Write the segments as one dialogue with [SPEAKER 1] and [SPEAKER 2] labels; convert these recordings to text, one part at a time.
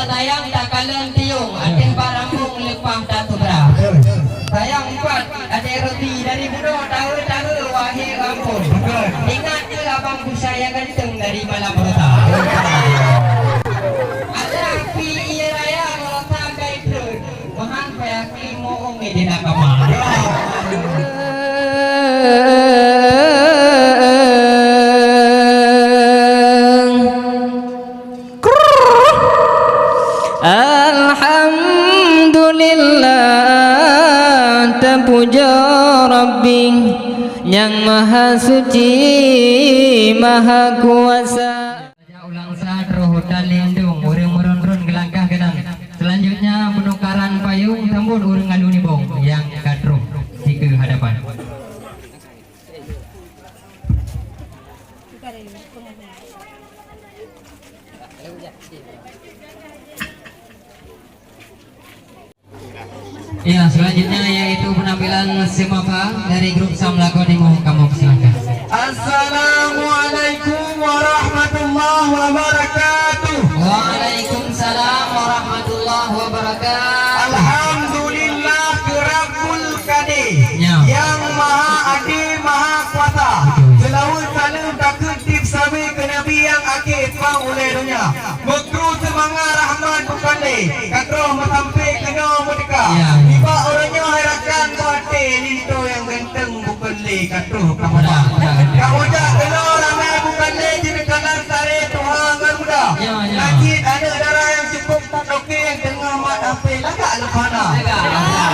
[SPEAKER 1] tayang tak kalian tiung ating barambung lepah tak tubra. Tayang 4 ada roti dari budo tahu wahai kampung. Ingat ke abang busaya ganteng dari malam rota. Ada api iraya rota gaitun mahan payak limo di nakama.
[SPEAKER 2] Alhamdulillah terpuja Rabbi yang maha suci maha kuasa.
[SPEAKER 1] Ulang sah roh dan lindung urang meron-ron gelangkah genang. Selanjutnya penukaran payung tambun urang aluni bong yang kadruh di ke hadapan. Ya, selanjutnya yaitu penampilan Semapa dari grup Samlago di kamu silakan.
[SPEAKER 3] Assalamualaikum warahmatullahi wabarakatuh.
[SPEAKER 1] Waalaikumsalam warahmatullahi wabarakatuh.
[SPEAKER 3] Alhamdulillah Rabbul Qadir
[SPEAKER 1] Ya.
[SPEAKER 3] yang maha adil maha kuasa. Selawat salam takut tip sabi ke Nabi yang akhir pang oleh dunia. Mekru semangat rahmat bukan deh. Kakroh sampai kena merdeka.
[SPEAKER 1] Ya.
[SPEAKER 3] Tiba orangnya harakan bate linto yang ganteng bukan deh. Kakroh kamada. Kamu jak kena ramai bukan deh. Jadi kanan sare Tuhan Garuda.
[SPEAKER 1] Ya, ya.
[SPEAKER 3] Nakit ada darah yang cukup tak oke yang tengah mat apa lagak lepana.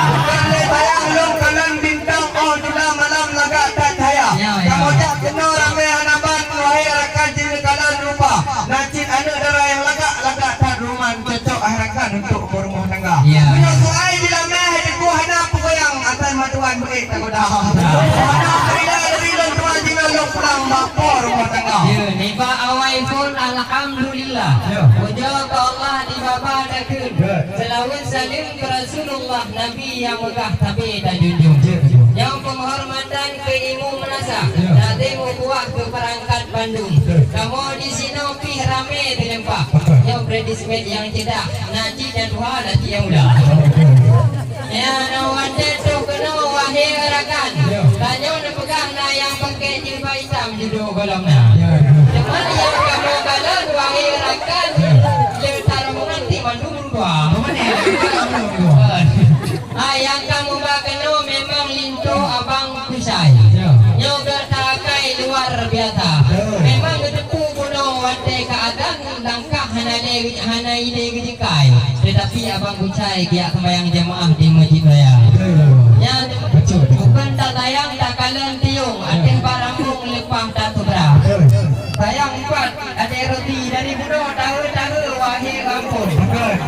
[SPEAKER 3] Bukan deh sayang long kanan bintang oh sudah malam lagak tak cahaya.
[SPEAKER 1] Ya, ya.
[SPEAKER 3] Kamu jak kena ramai hanaban wahai rakan jadi kanan rupa. Nakit ada darah yang lagak tak ruman cocok harakan untuk berumah tangga.
[SPEAKER 1] Ya.
[SPEAKER 3] Punya soai bila meh deku hana pukuyang atas matuan baik tak godah. Hana kerja dari long tuan jina long pulang bapor rumah tangga.
[SPEAKER 1] Ya, niba awai pun alhamdulillah. Puja ke Allah di bapa dakun. Selawat salim ke Rasulullah Nabi yang megah tapi tak junjung. Yang penghormatan ke Imu Menasa. Nanti membuat ke perangkat Bandung. Kamu di sini pih rame terlempah. Yang berdismet yang tidak. Najib dan Tuhan nanti yang udah. Ya, nawante tu kena wahai rakan. Tanya nak pegang na yang pakai jilbab hitam judul golongnya. Cuman yang kamu kalah wahai rakan. Dia taruh nanti Bandung dua. Yang kamu bakeno memang lintu abang kusai. Nyo bertakai luar biasa. Memang depu gunung wante keadaan langkah hana ide kejikai. Tetapi abang kusai dia sembahyang jemaah di masjid raya. Yang bukan tak tayang tak kalian tiung ating barambung lepah tak tubra. Tayang 4 ada roti dari budo tahu wahai kampung.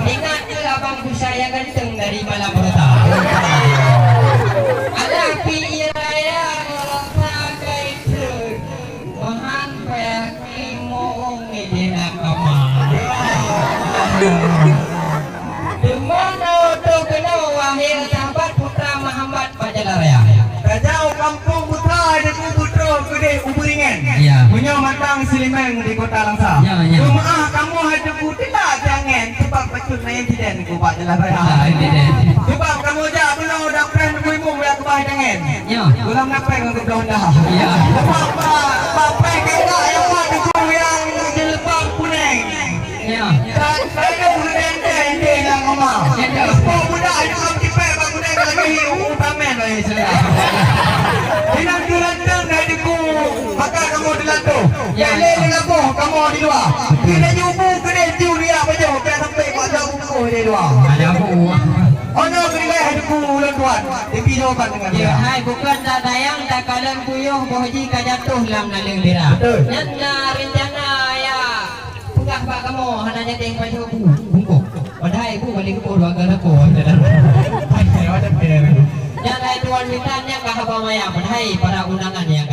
[SPEAKER 1] Ingat ke abang busaya ganteng dari malam rota. Ada api iraya rota gaitun mahan payak limo di nakama. Dimana tu kena wahai sahabat putra Muhammad Pajalaraya.
[SPEAKER 3] Rajau kampung putra ada putra gede Uberingan.
[SPEAKER 1] Ya.
[SPEAKER 3] Punya matang Selimang di kota Langsa.
[SPEAKER 1] Ya, ya.
[SPEAKER 3] Jemaah kamu ada tidak jangan sebab betul main tidak ku buat jalan raya. Sebab kamu jak belum dah pernah nunggu ibu ya ku buat jangan.
[SPEAKER 1] Ya.
[SPEAKER 3] Belum ngapain untuk dah dah.
[SPEAKER 1] Ya.
[SPEAKER 3] Sebab apa kena yang buat tu yang jilbab kuning.
[SPEAKER 1] Ya.
[SPEAKER 3] Dan saya bulan ini yang ngomong. Oh budak ada kamu tipek bang budak lagi utamen lah saya. Inang dilantang dari ku maka kamu dilantung.
[SPEAKER 1] Ya,
[SPEAKER 3] Kele di lampu kamu di luar. Kena jubu kena juria baca kena sampai pada buku di luar.
[SPEAKER 1] Ada apa?
[SPEAKER 3] Oh no kena ada ku ulang tuan. Tapi jawapan dengan
[SPEAKER 1] Ya,
[SPEAKER 3] dia.
[SPEAKER 1] hai bukan tak tayang tak kalian puyuh bohji ka jatuh lam naling bira.
[SPEAKER 3] Betul.
[SPEAKER 1] Nyana rencana ya. Pegah pak kamu hananya teng baju bungkuk. Padahal ibu balik ke dua kali ko.
[SPEAKER 3] Ada ada.
[SPEAKER 1] Nyana tuan mintanya ka haba maya padahal para undangan yang